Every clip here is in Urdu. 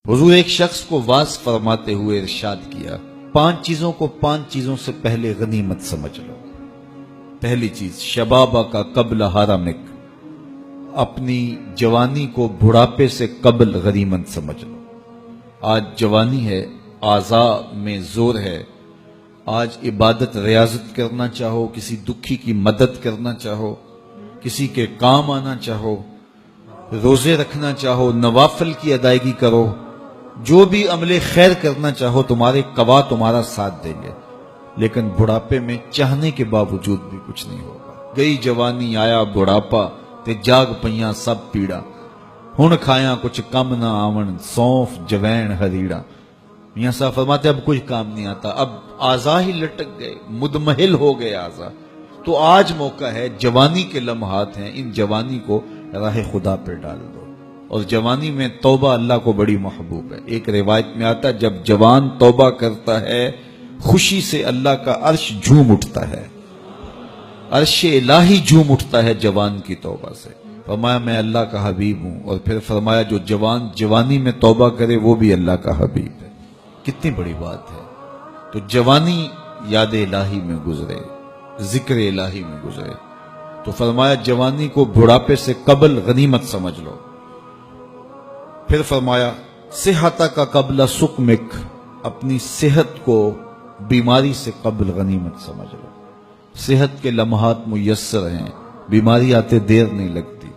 حضور ایک شخص کو واز فرماتے ہوئے ارشاد کیا، 5 چیزوں کو 5 چیزوں سے پہلے غنیمت سمجھ لو۔ پہلی چیز، شبابہ کا قبل حرمک، اپنی جوانی کو بڑھاپے سے قبل غنیمت سمجھ لو۔ آج جوانی ہے، اعضاء میں زور ہے، آج عبادت ریاضت کرنا چاہو، کسی دکھی کی مدد کرنا چاہو، کسی کے کام آنا چاہو، روزے رکھنا چاہو، نوافل کی ادائیگی کرو، جو بھی عمل خیر کرنا چاہو، تمہارے قوا تمہارا ساتھ دیں گے، لیکن بڑھاپے میں چاہنے کے باوجود بھی کچھ نہیں ہوگا۔ گئی جوانی آیا بڑھاپا تے جاگ پئیاں سب پیڑا، ہن کھایاں کچھ کم نہ آون، سونف جوین ہریڑا۔ میاں صاحب فرماتے اب کچھ کام نہیں آتا، اب اعضاء ہی لٹک گئے، مدمحل ہو گئے اعضاء۔ تو آج موقع ہے، جوانی کے لمحات ہیں، ان جوانی کو راہ خدا پہ ڈال دو۔ اور جوانی میں توبہ اللہ کو بڑی محبوب ہے۔ ایک روایت میں آتا ہے جب جوان توبہ کرتا ہے خوشی سے اللہ کا عرش جھوم اٹھتا ہے، عرش الہی جھوم اٹھتا ہے جوان کی توبہ سے۔ فرمایا میں اللہ کا حبیب ہوں، اور پھر فرمایا جو جوان جوانی میں توبہ کرے وہ بھی اللہ کا حبیب ہے۔ کتنی بڑی بات ہے۔ تو جوانی یاد الہی میں گزرے، ذکر الہی میں گزرے، تو فرمایا جوانی کو بڑھاپے سے قبل غنیمت سمجھ لو۔ پھر فرمایا صحت کا قبل سقمک، اپنی صحت کو بیماری سے قبل غنیمت سمجھ لو۔ صحت کے لمحات میسر ہیں، بیماری آتے دیر نہیں لگتی،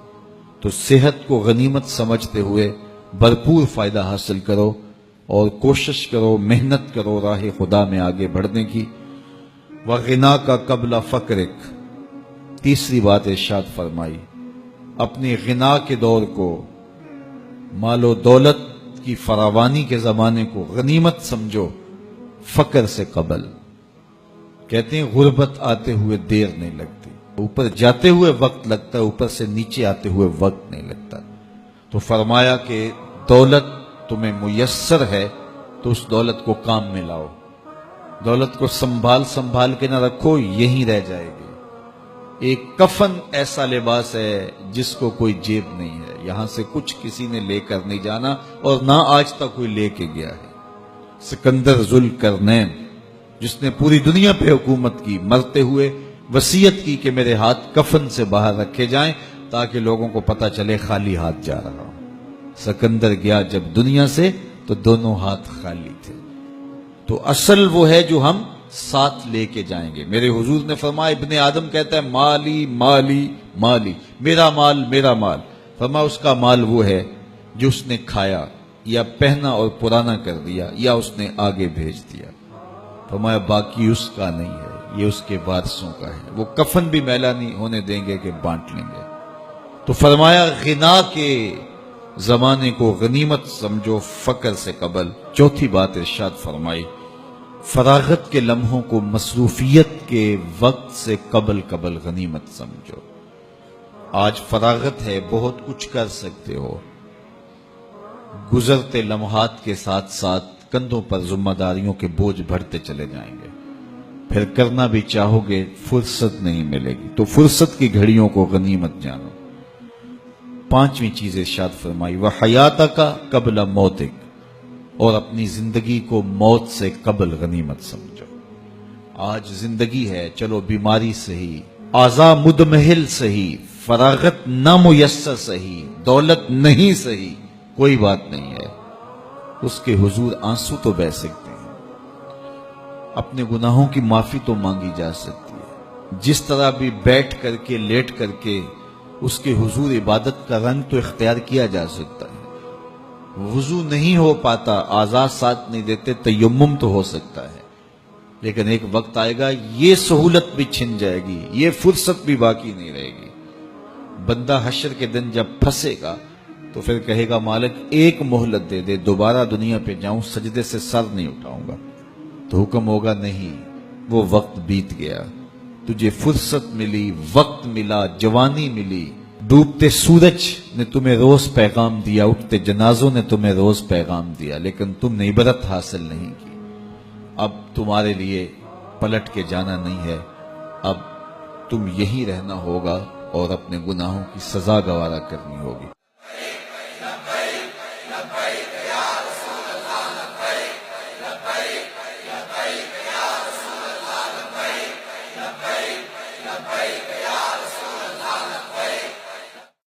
تو صحت کو غنیمت سمجھتے ہوئے بھرپور فائدہ حاصل کرو اور کوشش کرو، محنت کرو راہ خدا میں آگے بڑھنے کی۔ وغنا کا قبل فقرک، تیسری بات ارشاد فرمائی، اپنے غنا کے دور کو، مال و دولت کی فراوانی کے زمانے کو غنیمت سمجھو فقر سے قبل۔ کہتے ہیں غربت آتے ہوئے دیر نہیں لگتی، اوپر جاتے ہوئے وقت لگتا ہے، اوپر سے نیچے آتے ہوئے وقت نہیں لگتا۔ تو فرمایا کہ دولت تمہیں میسر ہے تو اس دولت کو کام میں لاؤ، دولت کو سنبھال کے نہ رکھو، یہیں رہ جائے گی۔ ایک کفن ایسا لباس ہے جس کو کوئی جیب نہیں ہے، یہاں سے کچھ کسی نے لے کر نہیں جانا اور نہ آج تک کوئی لے کے گیا ہے۔ سکندر ذوالقرنین جس نے پوری دنیا پہ حکومت کی، مرتے ہوئے وصیت کی کہ میرے ہاتھ کفن سے باہر رکھے جائیں تاکہ لوگوں کو پتہ چلے خالی ہاتھ جا رہا ہوں۔ سکندر گیا جب دنیا سے تو دونوں ہاتھ خالی تھے۔ تو اصل وہ ہے جو ہم ساتھ لے کے جائیں گے۔ میرے حضور نے فرمایا، ابن آدم کہتا ہے مالی مالی مالی، میرا مال میرا مال۔ فرمایا اس کا مال وہ ہے جو اس نے کھایا یا پہنا اور پرانا کر دیا یا اس نے آگے بھیج دیا۔ فرمایا باقی اس کا نہیں ہے، یہ اس کے وارثوں کا ہے، وہ کفن بھی میلا نہیں ہونے دیں گے کہ بانٹ لیں گے۔ تو فرمایا غنا کے زمانے کو غنیمت سمجھو فقر سے قبل۔ چوتھی بات ارشاد فرمائی، فراغت کے لمحوں کو مصروفیت کے وقت سے قبل غنیمت سمجھو۔ آج فراغت ہے، بہت کچھ کر سکتے ہو، گزرتے لمحات کے ساتھ ساتھ کندھوں پر ذمہ داریوں کے بوجھ بڑھتے چلے جائیں گے، پھر کرنا بھی چاہو گے فرصت نہیں ملے گی، تو فرصت کی گھڑیوں کو غنیمت جانو۔ پانچویں چیز ارشاد فرمائی، وحیاتک قبل موتک، اور اپنی زندگی کو موت سے قبل غنیمت سمجھو۔ آج زندگی ہے، چلو بیماری سہی، اعضاء مدمحل سہی، فراغت نامیسر سہی، دولت نہیں سہی، کوئی بات نہیں ہے، اس کے حضور آنسو تو بہہ سکتے ہیں، اپنے گناہوں کی معافی تو مانگی جا سکتی ہے، جس طرح بھی بیٹھ کر کے لیٹ کر کے اس کے حضور عبادت کا رنگ تو اختیار کیا جا سکتا ہے۔ وضو نہیں ہو پاتا، اعضاء ساتھ نہیں دیتے، تیمم تو ہو سکتا ہے، لیکن ایک وقت آئے گا یہ سہولت بھی چھن جائے گی، یہ فرصت بھی باقی نہیں رہے گی۔ بندہ حشر کے دن جب پھنسے گا تو پھر کہے گا مالک ایک مہلت دے دے، دوبارہ دنیا پہ جاؤں، سجدے سے سر نہیں اٹھاؤں گا۔ تو حکم ہوگا نہیں، وہ وقت بیت گیا، تجھے فرصت ملی، وقت ملا، جوانی ملی، ڈوبتے سورج نے تمہیں روز پیغام دیا، اٹھتے جنازوں نے تمہیں روز پیغام دیا، لیکن تم نے عبرت حاصل نہیں کی۔ اب تمہارے لیے پلٹ کے جانا نہیں ہے، اب تم یہی رہنا ہوگا اور اپنے گناہوں کی سزا گوارا کرنی ہوگی۔